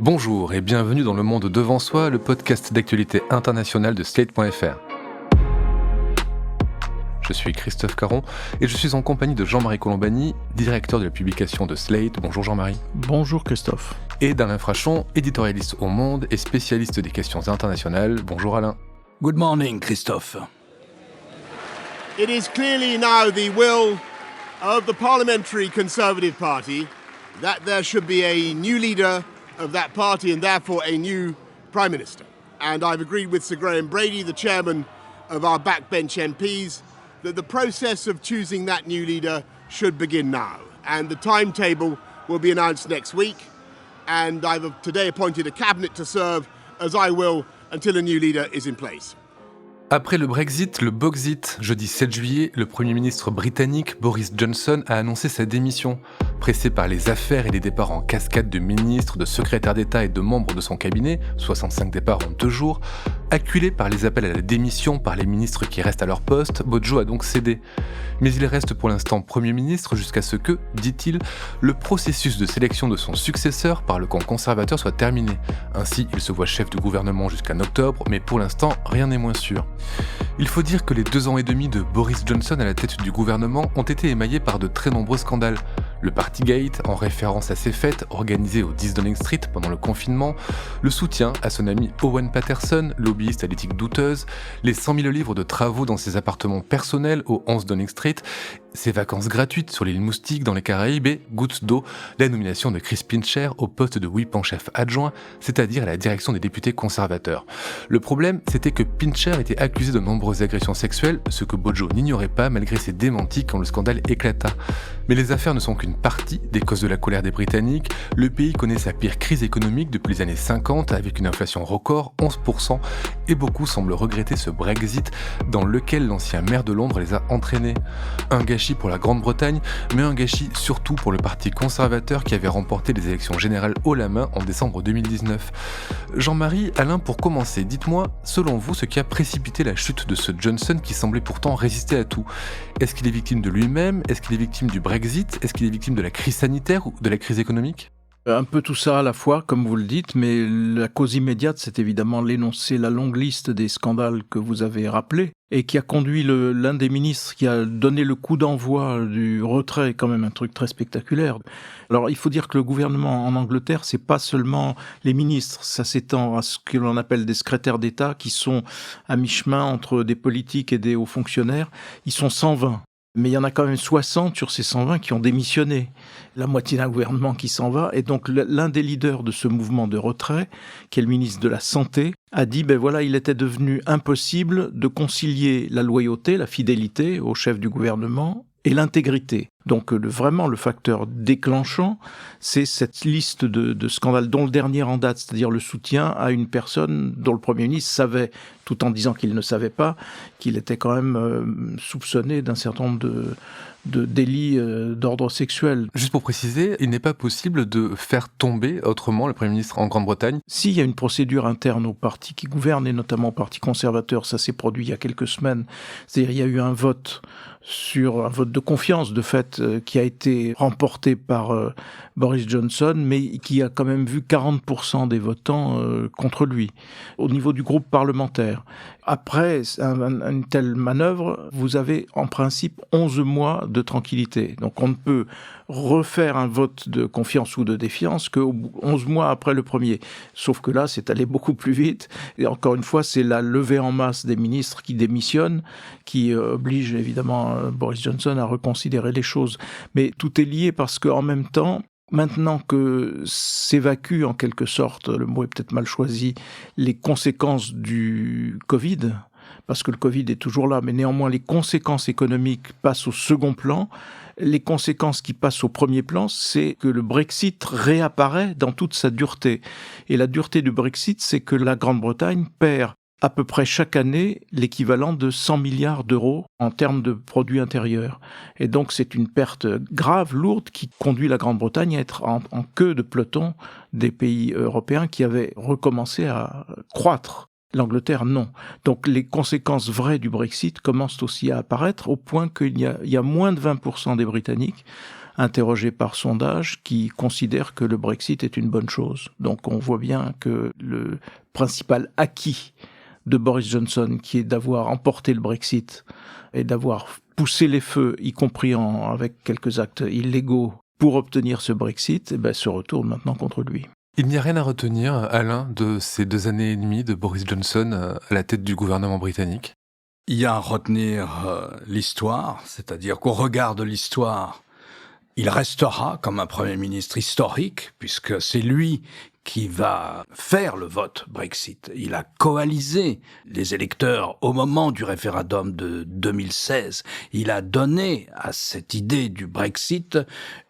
Bonjour et bienvenue dans Le Monde Devant Soi, le podcast d'actualité internationale de Slate.fr. Je suis Christophe Caron et je suis en compagnie de Jean-Marie Colombani, directeur de la publication de Slate. Bonjour Jean-Marie. Bonjour Christophe. Et d'Alain Frachon, éditorialiste au Monde et spécialiste des questions internationales. Bonjour Alain. Good morning, Christophe. It is clearly now the will of the Parliamentary Conservative Party that there should be a new leader of that party and therefore a new Prime Minister. And I've agreed with Sir Graham Brady, the chairman of our backbench MPs, that the process of choosing that new leader should begin now. And the timetable will be announced next week. And I've today appointed a cabinet to serve, as I will, until a new leader is in place. Après le Brexit, le Boxit, jeudi 7 juillet, le Premier ministre britannique Boris Johnson a annoncé sa démission. Pressé par les affaires et les départs en cascade de ministres, de secrétaires d'État et de membres de son cabinet, 65 départs en 2 jours, acculé par les appels à la démission par les ministres qui restent à leur poste, Bojo a donc cédé. Mais il reste pour l'instant Premier ministre jusqu'à ce que, dit-il, le processus de sélection de son successeur par le camp conservateur soit terminé. Ainsi, il se voit chef du gouvernement jusqu'en octobre, mais pour l'instant, rien n'est moins sûr. Il faut dire que les 2 ans et demi de Boris Johnson à la tête du gouvernement ont été émaillés par de très nombreux scandales. Le Partygate, en référence à ses fêtes organisées au 10 Downing Street pendant le confinement, le soutien à son ami Owen Paterson, lobbyiste à l'éthique douteuse, les 100 000 livres de travaux dans ses appartements personnels au 11 Downing Street, ses vacances gratuites sur l'île Moustique dans les Caraïbes et, goutte d'eau, la nomination de Chris Pincher au poste de whip en chef adjoint, c'est-à-dire à la direction des députés conservateurs. Le problème, c'était que Pincher était accusé de nombreuses agressions sexuelles, ce que Bojo n'ignorait pas malgré ses démentis quand le scandale éclata. Mais les affaires ne sont qu'une partie des causes de la colère des Britanniques. Le pays connaît sa pire crise économique depuis les années 50 avec une inflation record, 11%, et beaucoup semblent regretter ce Brexit dans lequel l'ancien maire de Londres les a entraînés. Un gâchis pour la Grande-Bretagne, mais un gâchis surtout pour le parti conservateur qui avait remporté les élections générales haut la main en décembre 2019. Jean-Marie, Alain, pour commencer, dites-moi, selon vous, ce qui a précipité la chute de ce Johnson qui semblait pourtant résister à tout. Est-ce qu'il est victime de lui-même ? Est-ce qu'il est victime du Brexit ? Est-ce qu'il est victime de la crise sanitaire ou de la crise économique ? Un peu tout ça à la fois, comme vous le dites, mais la cause immédiate, c'est évidemment l'énoncé, la longue liste des scandales que vous avez rappelés, et qui a conduit l'un des ministres qui a donné le coup d'envoi du retrait, quand même un truc très spectaculaire. Alors, il faut dire que le gouvernement en Angleterre, c'est pas seulement les ministres, ça s'étend à ce que l'on appelle des secrétaires d'État, qui sont à mi-chemin entre des politiques et des hauts fonctionnaires. Ils sont 120. Mais il y en a quand même 60 sur ces 120 qui ont démissionné. La moitié d'un gouvernement qui s'en va. Et donc, l'un des leaders de ce mouvement de retrait, qui est le ministre de la Santé, a dit, il était devenu impossible de concilier la loyauté, la fidélité au chef du gouvernement et l'intégrité. Donc, vraiment, le facteur déclenchant, c'est cette liste de scandales, dont le dernier en date, c'est-à-dire le soutien à une personne dont le Premier ministre savait, tout en disant qu'il ne savait pas, qu'il était quand même soupçonné d'un certain nombre de délits d'ordre sexuel. Juste pour préciser, il n'est pas possible de faire tomber autrement le Premier ministre en Grande-Bretagne ? S'il y a une procédure interne au parti qui gouverne, et notamment au parti conservateur, ça s'est produit il y a quelques semaines, c'est-à-dire il y a eu un vote de confiance, de fait, qui a été remporté par Boris Johnson, mais qui a quand même vu 40% des votants contre lui, au niveau du groupe parlementaire. Après une telle manœuvre, vous avez en principe 11 mois de tranquillité. Donc on ne peut refaire un vote de confiance ou de défiance que 11 mois après le premier. Sauf que là, c'est allé beaucoup plus vite. Et encore une fois, c'est la levée en masse des ministres qui démissionnent, qui oblige évidemment Boris Johnson à reconsidérer les choses. Mais tout est lié parce qu'en même temps, maintenant que s'évacuent en quelque sorte, le mot est peut-être mal choisi, les conséquences du Covid, parce que le Covid est toujours là, mais néanmoins les conséquences économiques passent au second plan. Les conséquences qui passent au premier plan, c'est que le Brexit réapparaît dans toute sa dureté. Et la dureté du Brexit, c'est que la Grande-Bretagne perd à peu près chaque année l'équivalent de 100 milliards d'euros en termes de produits intérieurs. Et donc c'est une perte grave, lourde, qui conduit la Grande-Bretagne à être en queue de peloton des pays européens qui avaient recommencé à croître. L'Angleterre, non. Donc les conséquences vraies du Brexit commencent aussi à apparaître au point qu'il y a moins de 20% des Britanniques, interrogés par sondage qui considèrent que le Brexit est une bonne chose. Donc on voit bien que le principal acquis de Boris Johnson, qui est d'avoir emporté le Brexit et d'avoir poussé les feux, y compris avec quelques actes illégaux, pour obtenir ce Brexit, se retourne maintenant contre lui. Il n'y a rien à retenir, Alain, de ces 2 années et demie de Boris Johnson à la tête du gouvernement britannique? Il y a à retenir l'histoire, c'est-à-dire qu'au regard de l'histoire, il restera comme un Premier ministre historique, puisque c'est lui qui va faire le vote Brexit. Il a coalisé les électeurs au moment du référendum de 2016. Il a donné à cette idée du Brexit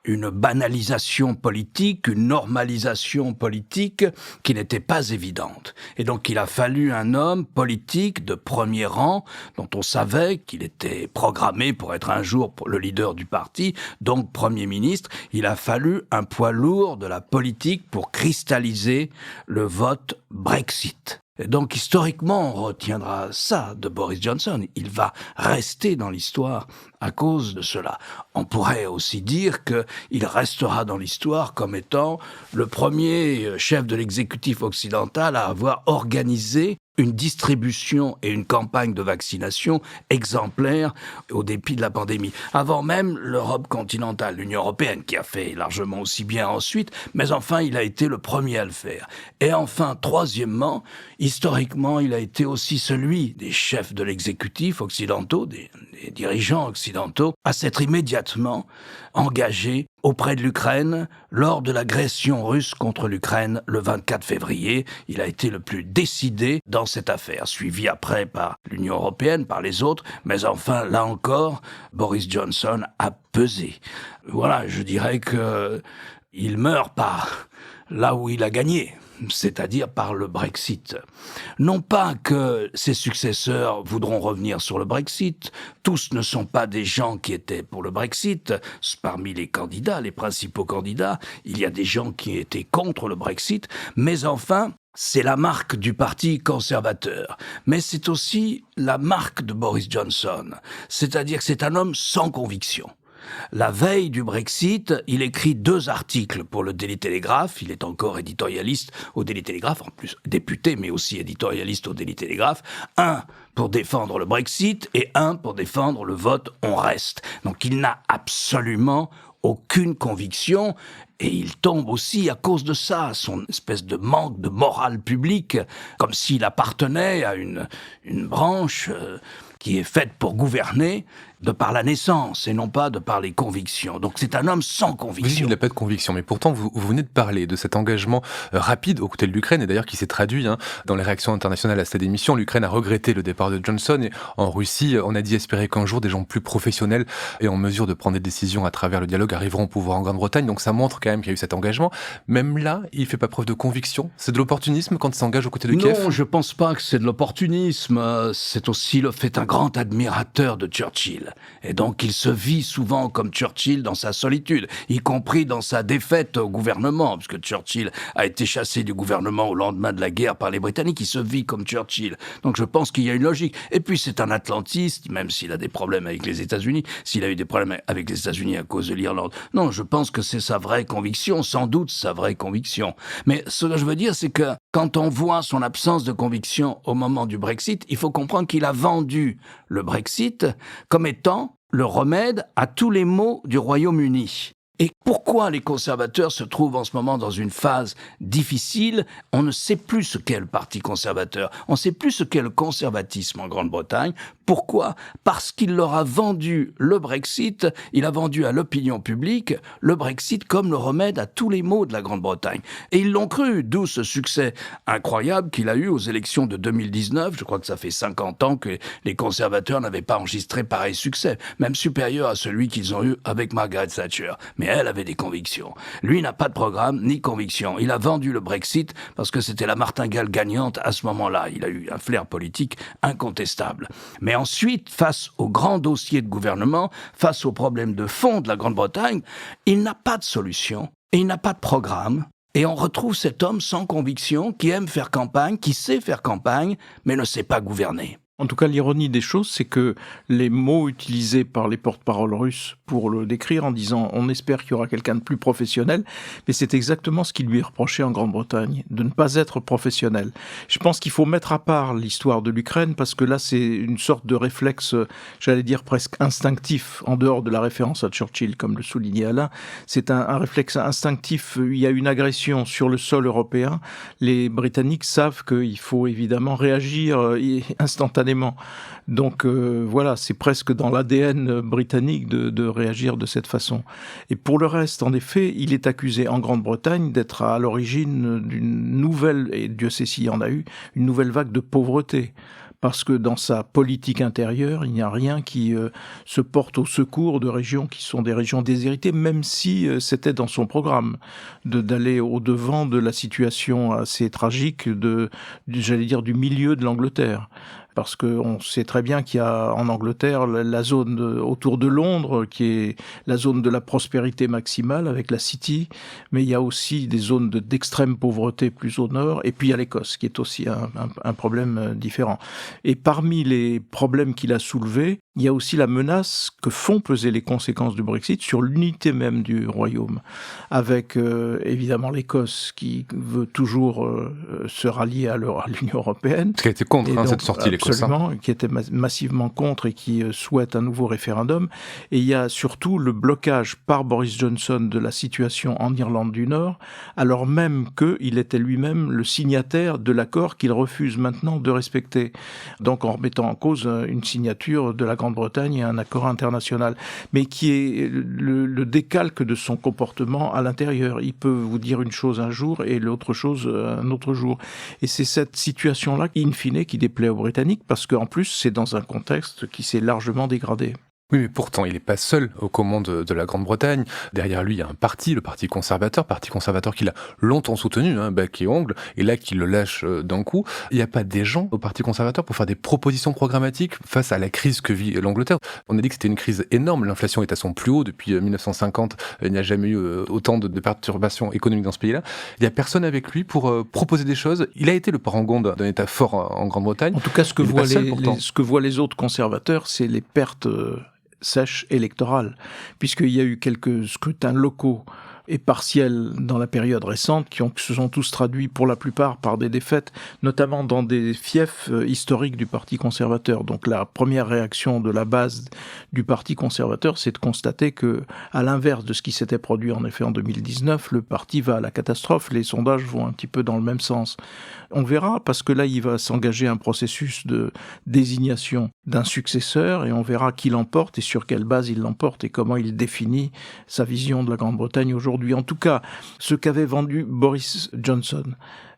une banalisation politique, une normalisation politique qui n'était pas évidente. Et donc il a fallu un homme politique de premier rang, dont on savait qu'il était programmé pour être un jour le leader du parti, donc Premier ministre. Il a fallu un poids lourd de la politique pour cristalliser le vote Brexit. Et donc, historiquement, on retiendra ça de Boris Johnson. Il va rester dans l'histoire à cause de cela. On pourrait aussi dire qu'il restera dans l'histoire comme étant le premier chef de l'exécutif occidental à avoir organisé une distribution et une campagne de vaccination exemplaire au dépit de la pandémie. Avant même l'Europe continentale, l'Union européenne, qui a fait largement aussi bien ensuite, mais enfin, il a été le premier à le faire. Et enfin, troisièmement, historiquement, il a été aussi celui des chefs de l'exécutif occidentaux, des dirigeants occidentaux, à s'être immédiatement engagé auprès de l'Ukraine lors de l'agression russe contre l'Ukraine le 24 février. Il a été le plus décidé dans cette affaire, suivi après par l'Union européenne, par les autres, mais enfin, là encore, Boris Johnson a pesé. Voilà, je dirais que il meurt par là où il a gagné, c'est-à-dire par le Brexit. Non pas que ses successeurs voudront revenir sur le Brexit, tous ne sont pas des gens qui étaient pour le Brexit. Parmi les candidats, les principaux candidats, il y a des gens qui étaient contre le Brexit, mais enfin, c'est la marque du parti conservateur. Mais c'est aussi la marque de Boris Johnson, c'est-à-dire que c'est un homme sans conviction. La veille du Brexit, il écrit 2 articles pour le Daily Telegraph. Il est encore éditorialiste au Daily Telegraph, en plus député, mais aussi éditorialiste au Daily Telegraph. Un pour défendre le Brexit et un pour défendre le vote « on reste ». Donc il n'a absolument aucune conviction et il tombe aussi à cause de ça, son espèce de manque de morale publique, comme s'il appartenait à une branche qui est faite pour gouverner de par la naissance et non pas de par les convictions. Donc c'est un homme sans conviction. Il n'a pas de conviction, mais pourtant vous venez de parler de cet engagement rapide aux côtés de l'Ukraine et d'ailleurs qui s'est traduit dans les réactions internationales à cette émission. L'Ukraine a regretté le départ de Johnson et en Russie, on a dit espérer qu'un jour des gens plus professionnels et en mesure de prendre des décisions à travers le dialogue arriveront au pouvoir en Grande-Bretagne. Donc ça montre quand même qu'il y a eu cet engagement. Même là, il fait pas preuve de conviction. C'est de l'opportunisme quand il s'engage aux côtés de Kiev? Non, je pense pas que c'est de l'opportunisme. C'est aussi le fait un grand admirateur de Churchill. Et donc il se vit souvent comme Churchill dans sa solitude, y compris dans sa défaite au gouvernement, puisque Churchill a été chassé du gouvernement au lendemain de la guerre par les Britanniques, il se vit comme Churchill. Donc je pense qu'il y a une logique. Et puis c'est un atlantiste, même s'il a des problèmes avec les États-Unis, s'il a eu des problèmes avec les États-Unis à cause de l'Irlande. Non, je pense que c'est sa vraie conviction, sans doute sa vraie conviction. Mais ce que je veux dire, c'est que quand on voit son absence de conviction au moment du Brexit, il faut comprendre qu'il a vendu le Brexit comme étant le remède à tous les maux du Royaume-Uni. Et pourquoi les conservateurs se trouvent en ce moment dans une phase difficile? On ne sait plus ce qu'est le Parti conservateur. On ne sait plus ce qu'est le conservatisme en Grande-Bretagne. Pourquoi? Parce qu'il leur a vendu le Brexit, il a vendu à l'opinion publique le Brexit comme le remède à tous les maux de la Grande-Bretagne. Et ils l'ont cru, d'où ce succès incroyable qu'il a eu aux élections de 2019. Je crois que ça fait 50 ans que les conservateurs n'avaient pas enregistré pareil succès, même supérieur à celui qu'ils ont eu avec Margaret Thatcher. Mais elle avait des convictions. Lui n'a pas de programme ni conviction. Il a vendu le Brexit parce que c'était la martingale gagnante à ce moment-là. Il a eu un flair politique incontestable. Mais ensuite, face au grand dossier de gouvernement, face aux problèmes de fond de la Grande-Bretagne, il n'a pas de solution et il n'a pas de programme. Et on retrouve cet homme sans conviction qui aime faire campagne, qui sait faire campagne, mais ne sait pas gouverner. En tout cas, l'ironie des choses, c'est que les mots utilisés par les porte-paroles russes pour le décrire en disant « on espère qu'il y aura quelqu'un de plus professionnel », mais c'est exactement ce qui lui est reproché en Grande-Bretagne, de ne pas être professionnel. Je pense qu'il faut mettre à part l'histoire de l'Ukraine, parce que là, c'est une sorte de réflexe, j'allais dire presque instinctif, en dehors de la référence à Churchill, comme le soulignait Alain. C'est un réflexe instinctif. Il y a une agression sur le sol européen. Les Britanniques savent qu'il faut évidemment réagir instantanément. Donc voilà, c'est presque dans l'ADN britannique de réagir de cette façon. Et pour le reste, en effet, il est accusé en Grande-Bretagne d'être à l'origine d'une nouvelle, et Dieu sait s'il y en a eu, une nouvelle vague de pauvreté. Parce que dans sa politique intérieure, il n'y a rien qui se porte au secours de régions qui sont des régions déshéritées, même si c'était dans son programme d'aller au-devant de la situation assez tragique j'allais dire, du milieu de l'Angleterre. Parce qu'on sait très bien qu'il y a en Angleterre la zone autour de Londres, qui est la zone de la prospérité maximale avec la City, mais il y a aussi des zones d'extrême pauvreté plus au nord, et puis il y a l'Écosse, qui est aussi un problème différent. Et parmi les problèmes qu'il a soulevés, il y a aussi la menace que font peser les conséquences du Brexit sur l'unité même du Royaume, avec évidemment l'Écosse qui veut toujours se rallier à l'Union européenne. Qui a été contre cette sortie, l'Écosse. Absolument, qui était massivement contre et qui souhaite un nouveau référendum. Et il y a surtout le blocage par Boris Johnson de la situation en Irlande du Nord, alors même qu'il était lui-même le signataire de l'accord qu'il refuse maintenant de respecter. Donc en remettant en cause une signature de la Grande-Bretagne et un accord international, mais qui est le décalque de son comportement à l'intérieur. Il peut vous dire une chose un jour et l'autre chose un autre jour. Et c'est cette situation-là, in fine, qui déplaît aux Britanniques, parce qu'en plus, c'est dans un contexte qui s'est largement dégradé. Oui, mais pourtant, il n'est pas seul aux commandes de la Grande-Bretagne. Derrière lui, il y a un parti, le Parti conservateur qu'il a longtemps soutenu, bec et ongle, et là, qu'il le lâche d'un coup. Il n'y a pas des gens au Parti conservateur pour faire des propositions programmatiques face à la crise que vit l'Angleterre. On a dit que c'était une crise énorme. L'inflation est à son plus haut depuis 1950. Il n'y a jamais eu autant de perturbations économiques dans ce pays-là. Il n'y a personne avec lui pour proposer des choses. Il a été le parangon d'un État fort en Grande-Bretagne. En tout cas, ce que voient les autres conservateurs, c'est les pertes sèche électorale, puisqu'il y a eu quelques scrutins locaux et partiels dans la période récente qui se sont tous traduits pour la plupart par des défaites, notamment dans des fiefs historiques du Parti conservateur. Donc la première réaction de la base du Parti conservateur, c'est de constater que, à l'inverse de ce qui s'était produit en effet en 2019, le parti va à la catastrophe. Les sondages vont un petit peu dans le même sens. On verra, parce que là, il va s'engager un processus de désignation d'un successeur, et on verra qui l'emporte et sur quelle base il l'emporte et comment il définit sa vision de la Grande-Bretagne aujourd'hui. En tout cas, ce qu'avait vendu Boris Johnson,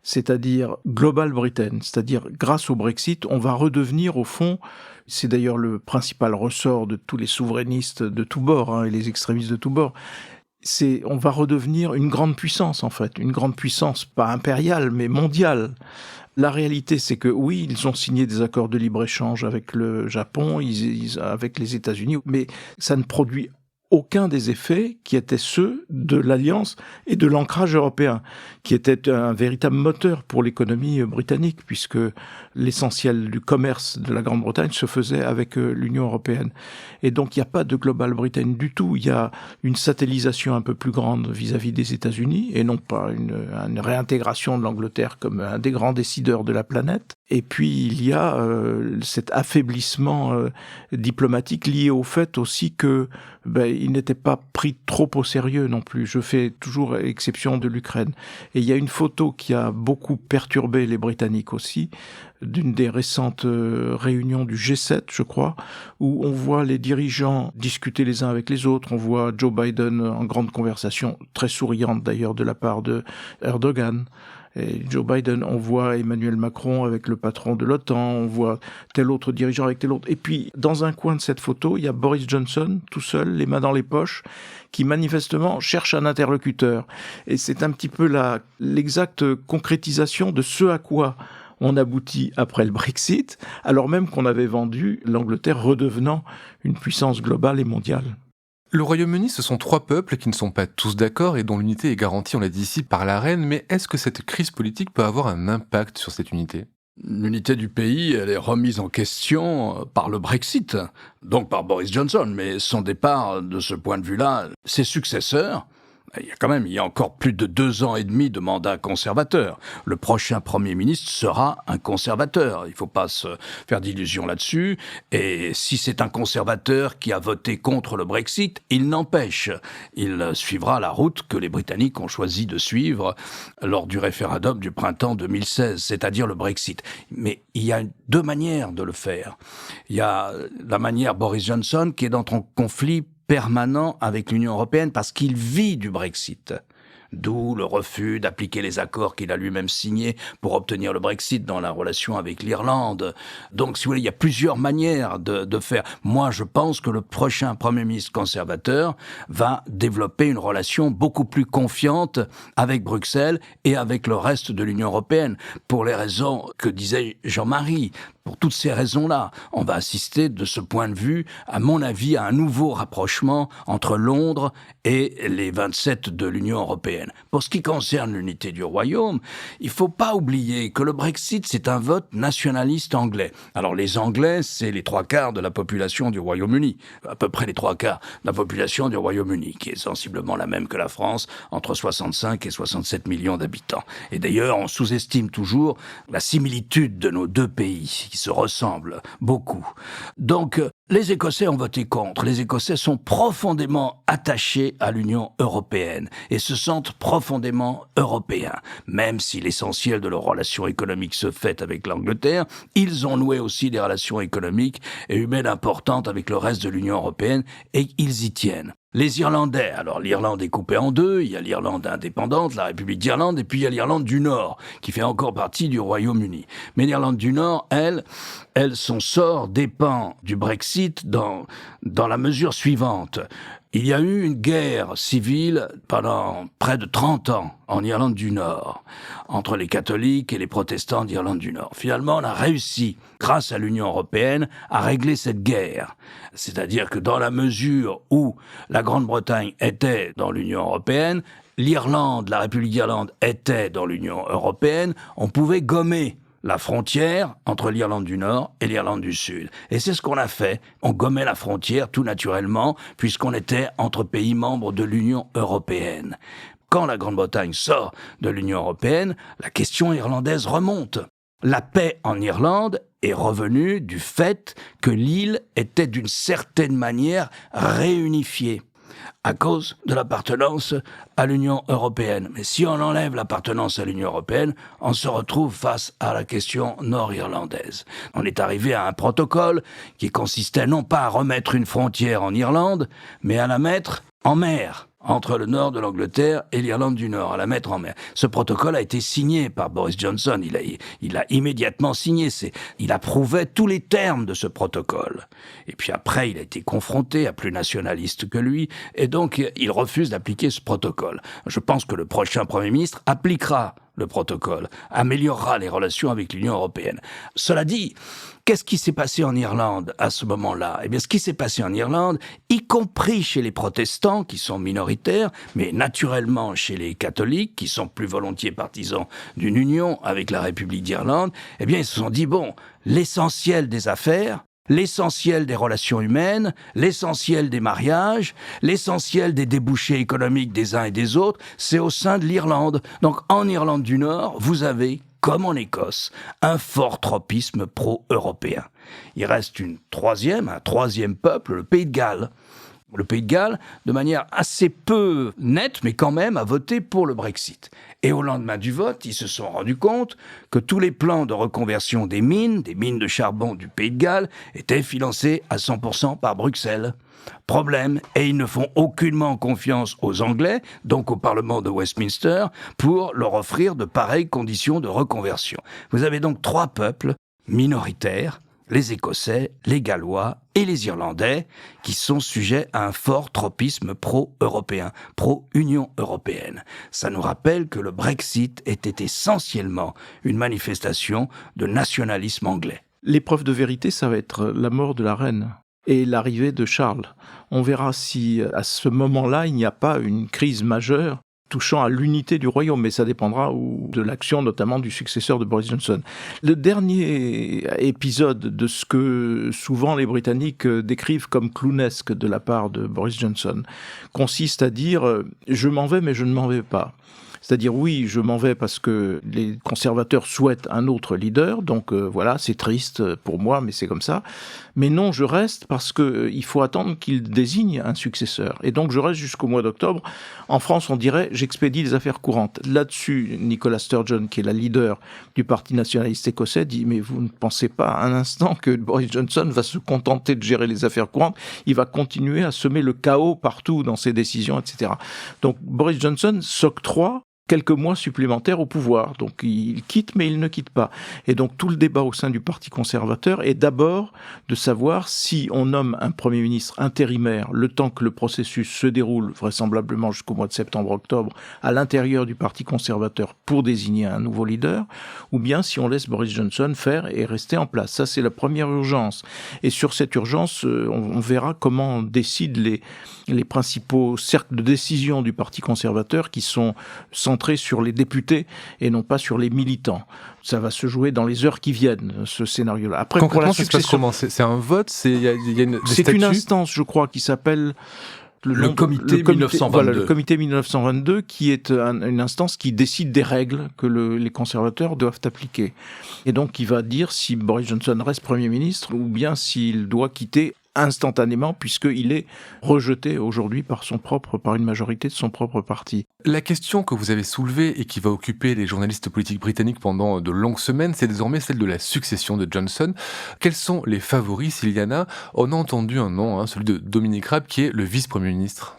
c'est-à-dire Global Britain, c'est-à-dire grâce au Brexit, on va redevenir au fond, c'est d'ailleurs le principal ressort de tous les souverainistes de tous bords et les extrémistes de tous bords, on va redevenir une grande puissance en fait, une grande puissance pas impériale mais mondiale. La réalité, c'est que oui, ils ont signé des accords de libre-échange avec le Japon, avec les États-Unis, mais ça ne produit aucun des effets qui étaient ceux de l'Alliance et de l'ancrage européen, qui était un véritable moteur pour l'économie britannique, puisque l'essentiel du commerce de la Grande-Bretagne se faisait avec l'Union européenne. Et donc, il n'y a pas de Global Britain du tout. Il y a une satellisation un peu plus grande vis-à-vis des États-Unis, et non pas une réintégration de l'Angleterre comme un des grands décideurs de la planète. Et puis, il y a cet affaiblissement diplomatique lié au fait aussi que il n'était pas pris trop au sérieux non plus. Je fais toujours exception de l'Ukraine. Et il y a une photo qui a beaucoup perturbé les Britanniques aussi, d'une des récentes réunions du G7, je crois, où on voit les dirigeants discuter les uns avec les autres. On voit Joe Biden en grande conversation, très souriante d'ailleurs de la part de Erdogan. Et Joe Biden, on voit Emmanuel Macron avec le patron de l'OTAN, on voit tel autre dirigeant avec tel autre. Et puis, dans un coin de cette photo, il y a Boris Johnson, tout seul, les mains dans les poches, qui manifestement cherche un interlocuteur. Et c'est un petit peu l'exacte concrétisation de ce à quoi on aboutit après le Brexit, alors même qu'on avait vendu l'Angleterre redevenant une puissance globale et mondiale. Le Royaume-Uni, ce sont 3 peuples qui ne sont pas tous d'accord et dont l'unité est garantie, on l'a dit ici, par la reine, mais est-ce que cette crise politique peut avoir un impact sur cette unité ? L'unité du pays, elle est remise en question par le Brexit, donc par Boris Johnson. Mais son départ, de ce point de vue-là, ses successeurs, il y a encore plus de 2 ans et demi de mandat conservateur. Le prochain Premier ministre sera un conservateur. Il ne faut pas se faire d'illusions là-dessus. Et si c'est un conservateur qui a voté contre le Brexit, il n'empêche. Il suivra la route que les Britanniques ont choisi de suivre lors du référendum du printemps 2016, c'est-à-dire le Brexit. Mais il y a 2 manières de le faire. Il y a la manière Boris Johnson qui est dans un conflit permanent avec l'Union européenne parce qu'il vit du Brexit. D'où le refus d'appliquer les accords qu'il a lui-même signés pour obtenir le Brexit dans la relation avec l'Irlande. Donc, si vous voulez, il y a plusieurs manières de faire. Moi, je pense que le prochain Premier ministre conservateur va développer une relation beaucoup plus confiante avec Bruxelles et avec le reste de l'Union européenne, pour les raisons que disait Jean-Marie. Pour toutes ces raisons-là, on va assister de ce point de vue, à mon avis, à un nouveau rapprochement entre Londres et les 27 de l'Union européenne. Pour ce qui concerne l'unité du Royaume, il ne faut pas oublier que le Brexit, c'est un vote nationaliste anglais. Alors les Anglais, c'est les 3/4 de la population du Royaume-Uni, à peu près les 3/4 de la population du Royaume-Uni, qui est sensiblement la même que la France, entre 65 et 67 millions d'habitants. Et d'ailleurs, on sous-estime toujours la similitude de nos 2 pays, qui se ressemblent beaucoup. Donc, les Écossais ont voté contre. Les Écossais sont profondément attachés à l'Union européenne et se sentent profondément européens. Même si l'essentiel de leurs relations économiques se fait avec l'Angleterre, ils ont noué aussi des relations économiques et humaines importantes avec le reste de l'Union européenne et ils y tiennent. Les Irlandais, alors l'Irlande est coupée en 2, il y a l'Irlande indépendante, la République d'Irlande, et puis il y a l'Irlande du Nord, qui fait encore partie du Royaume-Uni. Mais l'Irlande du Nord, elle, son sort dépend du Brexit dans la mesure suivante. Il y a eu une guerre civile pendant près de 30 ans en Irlande du Nord, entre les catholiques et les protestants d'Irlande du Nord. Finalement, on a réussi, grâce à l'Union européenne, à régler cette guerre. C'est-à-dire que dans la mesure où la Grande-Bretagne était dans l'Union européenne, l'Irlande, la République d'Irlande était dans l'Union européenne, on pouvait gommer la frontière entre l'Irlande du Nord et l'Irlande du Sud. Et c'est ce qu'on a fait. On gommait la frontière tout naturellement, puisqu'on était entre pays membres de l'Union européenne. Quand la Grande-Bretagne sort de l'Union européenne, la question irlandaise remonte. La paix en Irlande est revenue du fait que l'île était d'une certaine manière réunifiée à cause de l'appartenance à l'Union européenne. Mais si on enlève l'appartenance à l'Union européenne, on se retrouve face à la question nord-irlandaise. On est arrivé à un protocole qui consistait non pas à remettre une frontière en Irlande, mais à la mettre en mer, entre le nord de l'Angleterre et l'Irlande du Nord, à la mettre en mer. Ce protocole a été signé par Boris Johnson. Il a immédiatement signé. Il approuvait tous les termes de ce protocole. Et puis après, il a été confronté à plus nationaliste que lui, et donc il refuse d'appliquer ce protocole. Je pense que le prochain Premier ministre appliquera le protocole, améliorera les relations avec l'Union européenne. Cela dit, qu'est-ce qui s'est passé en Irlande à ce moment-là ? Eh bien, ce qui s'est passé en Irlande, y compris chez les protestants, qui sont minoritaires, mais naturellement chez les catholiques, qui sont plus volontiers partisans d'une union avec la République d'Irlande, eh bien, ils se sont dit, bon, l'essentiel des affaires, l'essentiel des relations humaines, l'essentiel des mariages, l'essentiel des débouchés économiques des uns et des autres, c'est au sein de l'Irlande. Donc en Irlande du Nord, vous avez, comme en Écosse, un fort tropisme pro-européen. Il reste un troisième peuple, le Pays de Galles. Le Pays de Galles, de manière assez peu nette, mais quand même, a voté pour le Brexit. Et au lendemain du vote, ils se sont rendus compte que tous les plans de reconversion des mines de charbon du Pays de Galles, étaient financés à 100% par Bruxelles. Problème, et ils ne font aucunement confiance aux Anglais, donc au Parlement de Westminster, pour leur offrir de pareilles conditions de reconversion. Vous avez donc 3 peuples minoritaires, les Écossais, les Gallois et les Irlandais, qui sont sujets à un fort tropisme pro-européen, pro-Union européenne. Ça nous rappelle que le Brexit était essentiellement une manifestation de nationalisme anglais. L'épreuve de vérité, ça va être la mort de la reine et l'arrivée de Charles. On verra si, à ce moment-là, il n'y a pas une crise majeure touchant à l'unité du royaume, mais ça dépendra de l'action notamment du successeur de Boris Johnson. Le dernier épisode de ce que souvent les Britanniques décrivent comme clownesque de la part de Boris Johnson consiste à dire « je m'en vais mais je ne m'en vais pas ». C'est-à-dire, oui, je m'en vais parce que les conservateurs souhaitent un autre leader, donc voilà, c'est triste pour moi, mais c'est comme ça. Mais non, je reste parce qu'il faut attendre qu'il désigne un successeur. Et donc, je reste jusqu'au mois d'octobre. En France, on dirait, j'expédie les affaires courantes. Là-dessus, Nicola Sturgeon, qui est la leader du Parti nationaliste écossais, dit, mais vous ne pensez pas un instant que Boris Johnson va se contenter de gérer les affaires courantes, il va continuer à semer le chaos partout dans ses décisions, etc. Donc, Boris Johnson s'octroie quelques mois supplémentaires au pouvoir. Donc il quitte, mais il ne quitte pas. Et donc tout le débat au sein du Parti conservateur est d'abord de savoir si on nomme un Premier ministre intérimaire le temps que le processus se déroule, vraisemblablement jusqu'au mois de septembre-octobre, à l'intérieur du Parti conservateur pour désigner un nouveau leader, ou bien si on laisse Boris Johnson faire et rester en place. Ça, c'est la première urgence. Et sur cette urgence, on verra comment décident les principaux cercles de décision du Parti conservateur qui sont centrés sur les députés et non pas sur les militants. Ça va se jouer dans les heures qui viennent, ce scénario-là. Après, concrètement, ça se passe comment ? C'est un vote ? Il y a c'est une instance, je crois, qui s'appelle... Le comité 1922. Voilà, le comité 1922, qui est une instance qui décide des règles que les conservateurs doivent appliquer. Et donc, il va dire si Boris Johnson reste Premier ministre ou bien s'il doit quitter instantanément, puisqu'il est rejeté aujourd'hui par une majorité de son propre parti. La question que vous avez soulevée et qui va occuper les journalistes politiques britanniques pendant de longues semaines, c'est désormais celle de la succession de Johnson. Quels sont les favoris, s'il y en a ? On a entendu un nom, celui de Dominic Raab, qui est le vice-premier ministre.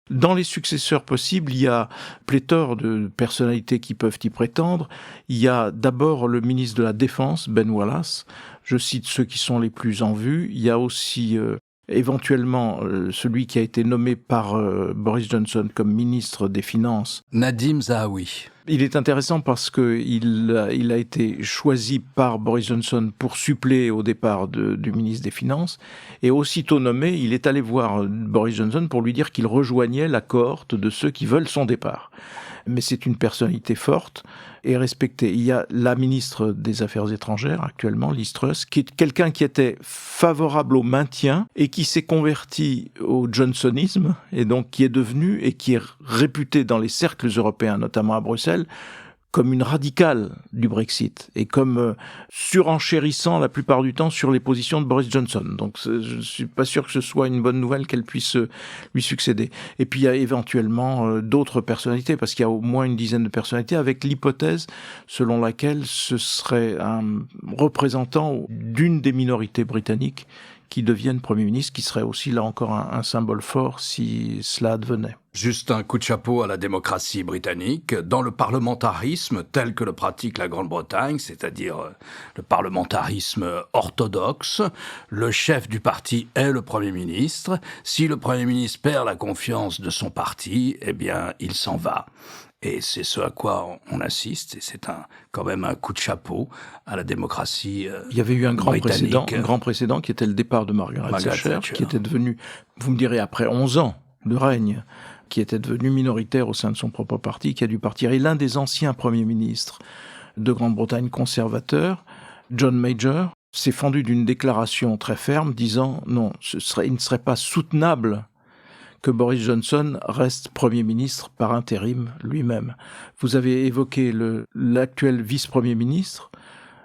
Dans les successeurs possibles, il y a pléthore de personnalités qui peuvent y prétendre. Il y a d'abord le ministre de la Défense, Ben Wallace. Je cite ceux qui sont les plus en vue. Il y a aussi éventuellement celui qui a été nommé par Boris Johnson comme ministre des Finances. Nadim Zahawi. Il est intéressant parce qu'il a été choisi par Boris Johnson pour suppléer au départ du ministre des Finances. Et aussitôt nommé, il est allé voir Boris Johnson pour lui dire qu'il rejoignait la cohorte de ceux qui veulent son départ. Mais c'est une personnalité forte et respectée. Il y a la ministre des Affaires étrangères, actuellement, Liz Truss, qui est quelqu'un qui était favorable au maintien et qui s'est converti au johnsonisme, et donc qui est devenu et qui est réputé dans les cercles européens, notamment à Bruxelles, comme une radicale du Brexit et comme surenchérissant la plupart du temps sur les positions de Boris Johnson. Donc je ne suis pas sûr que ce soit une bonne nouvelle qu'elle puisse lui succéder. Et puis il y a éventuellement d'autres personnalités, parce qu'il y a au moins une dizaine de personnalités, avec l'hypothèse selon laquelle ce serait un représentant d'une des minorités britanniques qui devienne Premier ministre, qui serait aussi là encore un symbole fort si cela advenait. Juste un coup de chapeau à la démocratie britannique. Dans le parlementarisme tel que le pratique la Grande-Bretagne, c'est-à-dire le parlementarisme orthodoxe, le chef du parti est le Premier ministre. Si le Premier ministre perd la confiance de son parti, eh bien, il s'en va. Et c'est ce à quoi on assiste, et c'est quand même un coup de chapeau à la démocratie Il y avait eu un grand britannique. précédent qui était le départ de Margaret Thatcher, qui était devenu, vous me direz, après 11 ans de règne, qui était devenu minoritaire au sein de son propre parti, qui a dû partir. Et l'un des anciens premiers ministres de Grande-Bretagne conservateurs, John Major, s'est fendu d'une déclaration très ferme disant non, il ne serait pas soutenable que Boris Johnson reste Premier ministre par intérim lui-même. Vous avez évoqué l'actuel vice-premier ministre,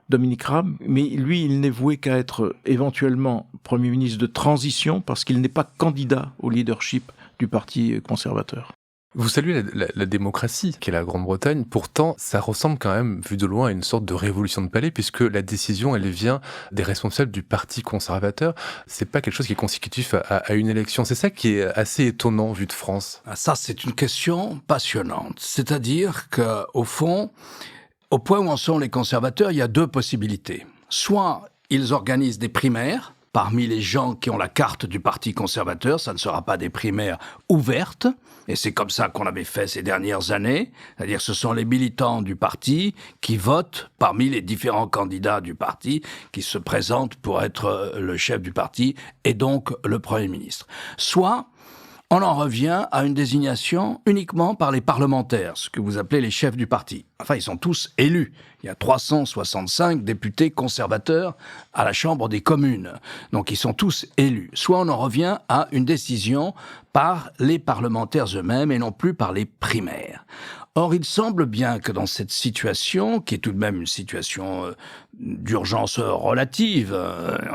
Dominic Raab, mais lui, il n'est voué qu'à être éventuellement Premier ministre de transition parce qu'il n'est pas candidat au leadership du Parti conservateur. Vous saluez la démocratie qu'est la Grande-Bretagne, pourtant ça ressemble quand même, vu de loin, à une sorte de révolution de palais, puisque la décision, elle vient des responsables du Parti conservateur. C'est pas quelque chose qui est consécutif à une élection. C'est ça qui est assez étonnant, vu de France. Ça, c'est une question passionnante. C'est-à-dire qu'au fond, au point où en sont les conservateurs, il y a deux possibilités. Soit ils organisent des primaires, parmi les gens qui ont la carte du Parti conservateur, ça ne sera pas des primaires ouvertes, et c'est comme ça qu'on avait fait ces dernières années, c'est-à-dire ce sont les militants du parti qui votent parmi les différents candidats du parti qui se présentent pour être le chef du parti et donc le Premier ministre. Soit on en revient à une désignation uniquement par les parlementaires, ce que vous appelez les chefs du parti. Enfin, ils sont tous élus. Il y a 365 députés conservateurs à la Chambre des communes. Donc, ils sont tous élus. Soit on en revient à une décision par les parlementaires eux-mêmes et non plus par les primaires. Or, il semble bien que dans cette situation, qui est tout de même une situation d'urgence relative,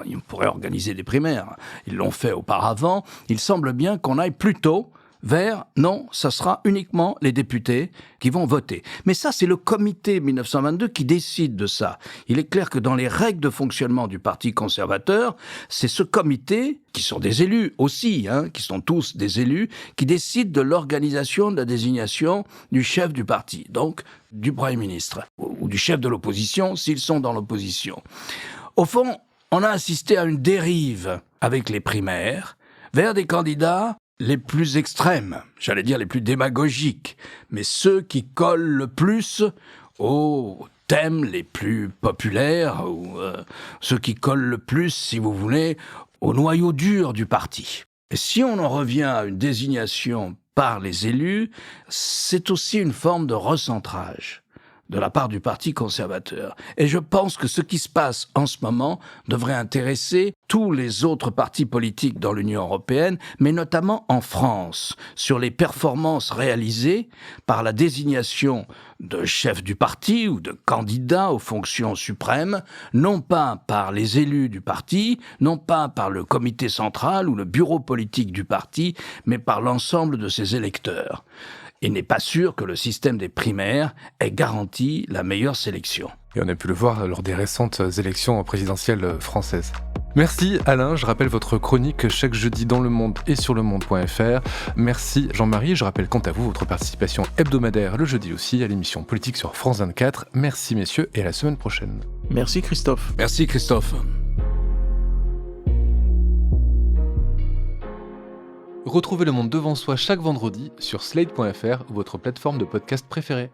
ils pourraient organiser des primaires, ils l'ont fait auparavant, il semble bien qu'on aille plutôt vers non, ça sera uniquement les députés qui vont voter. Mais ça, c'est le comité 1922 qui décide de ça. Il est clair que dans les règles de fonctionnement du Parti conservateur, c'est ce comité, qui sont des élus aussi, qui sont tous des élus, qui décide de l'organisation de la désignation du chef du parti, donc du Premier ministre, ou du chef de l'opposition, s'ils sont dans l'opposition. Au fond, on a assisté à une dérive avec les primaires vers des candidats les plus extrêmes, j'allais dire les plus démagogiques, mais ceux qui collent le plus aux thèmes les plus populaires, ou ceux qui collent le plus, si vous voulez, au noyau dur du parti. Et si on en revient à une désignation par les élus, c'est aussi une forme de recentrage de la part du Parti conservateur. Et je pense que ce qui se passe en ce moment devrait intéresser tous les autres partis politiques dans l'Union européenne, mais notamment en France, sur les performances réalisées par la désignation de chefs du parti ou de candidats aux fonctions suprêmes, non pas par les élus du parti, non pas par le comité central ou le bureau politique du parti, mais par l'ensemble de ses électeurs. Il n'est pas sûr que le système des primaires ait garanti la meilleure sélection. Et on a pu le voir lors des récentes élections présidentielles françaises. Merci Alain, je rappelle votre chronique chaque jeudi dans Le Monde et sur lemonde.fr. Merci Jean-Marie, je rappelle quant à vous votre participation hebdomadaire le jeudi aussi à l'émission Politique sur France 24. Merci messieurs et à la semaine prochaine. Merci Christophe. Merci Christophe. Retrouvez Le Monde devant soi chaque vendredi sur slate.fr ou votre plateforme de podcast préférée.